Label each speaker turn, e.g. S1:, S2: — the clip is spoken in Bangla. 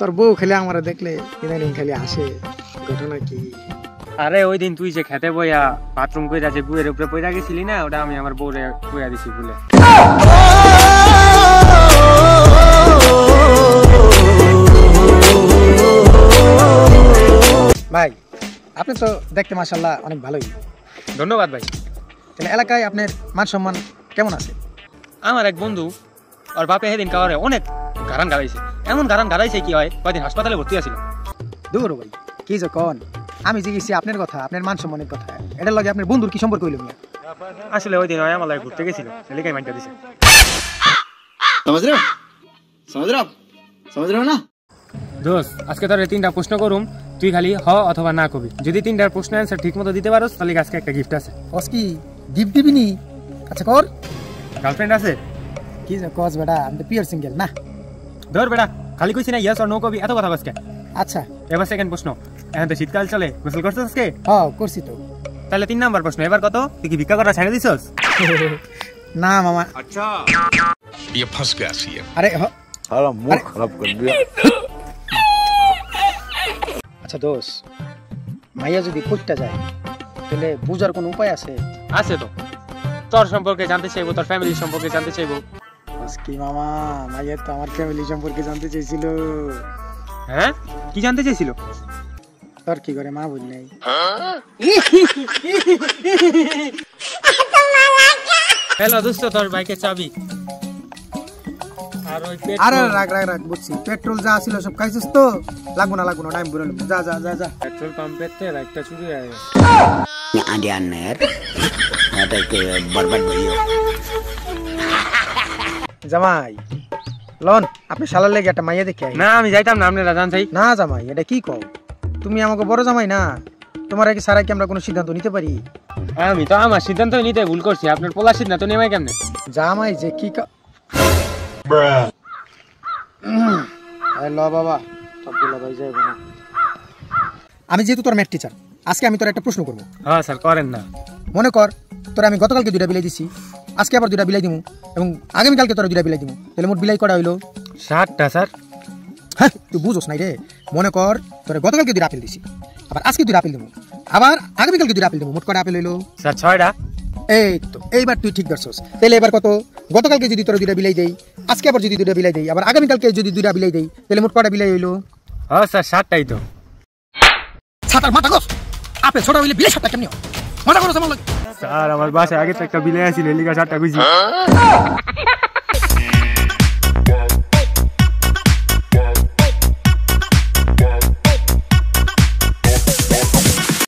S1: তোর বউ খালি আমার দেখলে ইদানিং খালি আসে, ঘটনা কি?
S2: আরে ওই দিন তুই যে খেতে বইয়া বাথরুম কইরা যে বুয়ের উপরে পইরা গেছিলি না, ওটা আমি আমার বউরে কইয়া দিছি বলে।
S1: ভাই আপনি তো দেখতে মাশাআল্লাহ অনেক ভালোই।
S2: ধন্যবাদ ভাই।
S1: তাহলে এলাকায় আপনার মান সম্মান কেমন আছে?
S2: আমার এক বন্ধু আর বাপে সেদিন কাওয়ারে অনেক গারান গাড়াইছে, এমন গারান গাড়াইছে কি হয় কয়দিন হাসপাতালে ভর্তি আছিল।
S1: দূর ভাই কি যে কন, আমি জিজ্ঞেসি আপনার কথা, আপনার মান সম্মানের কথা, এটার লগে আপনার বন্ধুর কি সম্পর্ক হইল?
S2: আসলে ওই দিন হয় আমার লাগে ঘুরতে গেছিল, এলাকায় মাইন্ডটা দিছে।
S3: समझ रहे हो ना?
S2: দোস্ত আজকে তোর তিনটা প্রশ্ন করুম, তুই খালি হ অথবা না কবি। যদি তিনটার প্রশ্ন অ্যান্সার ঠিক মতো দিতে পারোস তাহলে আজকে একটা গিফট আছে।
S1: কস কি গিফট দিবি নি? আচ্ছা কর।
S2: গার্লফ্রেন্ড আছে?
S1: কি যে কস বেটা, আমি তো পিওর সিঙ্গেল না।
S2: ধর বেটা, খালি কইছি না ইয়েস আর নো কবি, এত কথা কসকে।
S1: আচ্ছা
S2: এবার সেকেন্ড প্রশ্ন, এখন তো শীতকাল চলে, গোসল করছিস আজকে?
S1: হ্যাঁ করছি তো।
S2: তাহলে 3 নাম্বার প্রশ্ন, এবার কত? তুই কি ভিক্ষা করা ছেড়ে দিছস?
S1: না মামা।
S3: अच्छा ये फंस गया सी है।
S1: আরে
S3: सारा मूड खराब कर दिया।
S1: আচ্ছা দোষ, মাইয়া যদি পড়তে যায় তাহলে বুঝার কোনো উপায় আছে?
S2: আছে তো, তোর সম্পর্কে জানতে চাইবো, তোর ফ্যামিলি সম্পর্কে জানতে চাইবো।
S1: কি মামা, মাইয়া তো আমার ফ্যামিলি সম্পর্কে জানতে চাইছিল।
S2: হ্যাঁ কি জানতে চাইছিল?
S1: তোর কি করে মা বুঝ নাই?
S2: হ্যালো দোস্ত, তোর বাইকের চাবি আর ওই
S1: আরে রাখ রাখ রাখ, বুঝছি। পেট্রোল যা ছিল সব খাইছিস তো? লাগবো না টাইম বুড়ো, যা যা যা যা।
S2: পেট্রোল পাম্পের তে রাইটটা চুরি হয়ে গেছে।
S4: आंधी आना यार এটা কে বরবাদ হইও।
S1: জামাই লন, আপনি শালার লেগে একটা মাইয়া দেখে আই।
S2: না আমি যাইতাম না, আপনারা জান চাই
S1: না জামাই, এটা কি কও? তুমি আমাকে বড় জামাই না, তোমার আগে সারা কি আমরা কোনো সিদ্ধান্ত নিতে পারি?
S2: আমি তো আমার সিদ্ধান্ত নিতে ভুল করছি, আপনার পোলা সিদ্ধান্ত নেওয়াই কেমনে?
S1: জামাই যে কি ল বাবা, সবগুলো ভাই যাইব না। আমি যেহেতু তোর ম্যাথ টিচার, আজকে আমি তোর একটা প্রশ্ন করবো।
S2: হ্যাঁ স্যার করেন না।
S1: মনে কর তোর আমি গতকালকে 2টা বিলাই দিছি, আজকে আবার 2টা বিলাই দিমু, এবং আগামীকালকে তোর 2টা বিলাই দিমু, তাহলে মোট বিলাই কটা হইলো?
S2: 7টা স্যার।
S1: হ্যাঁ তুই বুঝোস নাই রে। মনে কর তোর গতকালকে 2টা আপেল দিছি, আবার আজকে 2টা আপেল দিমু, আবার আগামীকালকে 2টা আপেল দিমু, মোট কটা আপেল হইলো?
S2: স্যার 6টা।
S1: এই তো এইবার তুই ঠিক ধরছস। তাহলে এবার কত? গতকালকে যদি তোর 2টা বিলাই দেই, আজকে আবার যদি 2টা বিলাই দেই, আবার আগামীকালকে যদি 2টা বিলাই দেই, তাহলে মোট কটা বিলাই হইলো?
S2: হ্যাঁ স্যার 7টাই তো।
S1: ছাতার মাথা গস, আপেল ছোট হইলে বিলাই 7টা কেমনে হয়? মজা করছ আমার লাগে?
S2: স্যার আমার বাসায় আগে তো একটা বিলাই আছিল, এলিগা 7টা কইছি।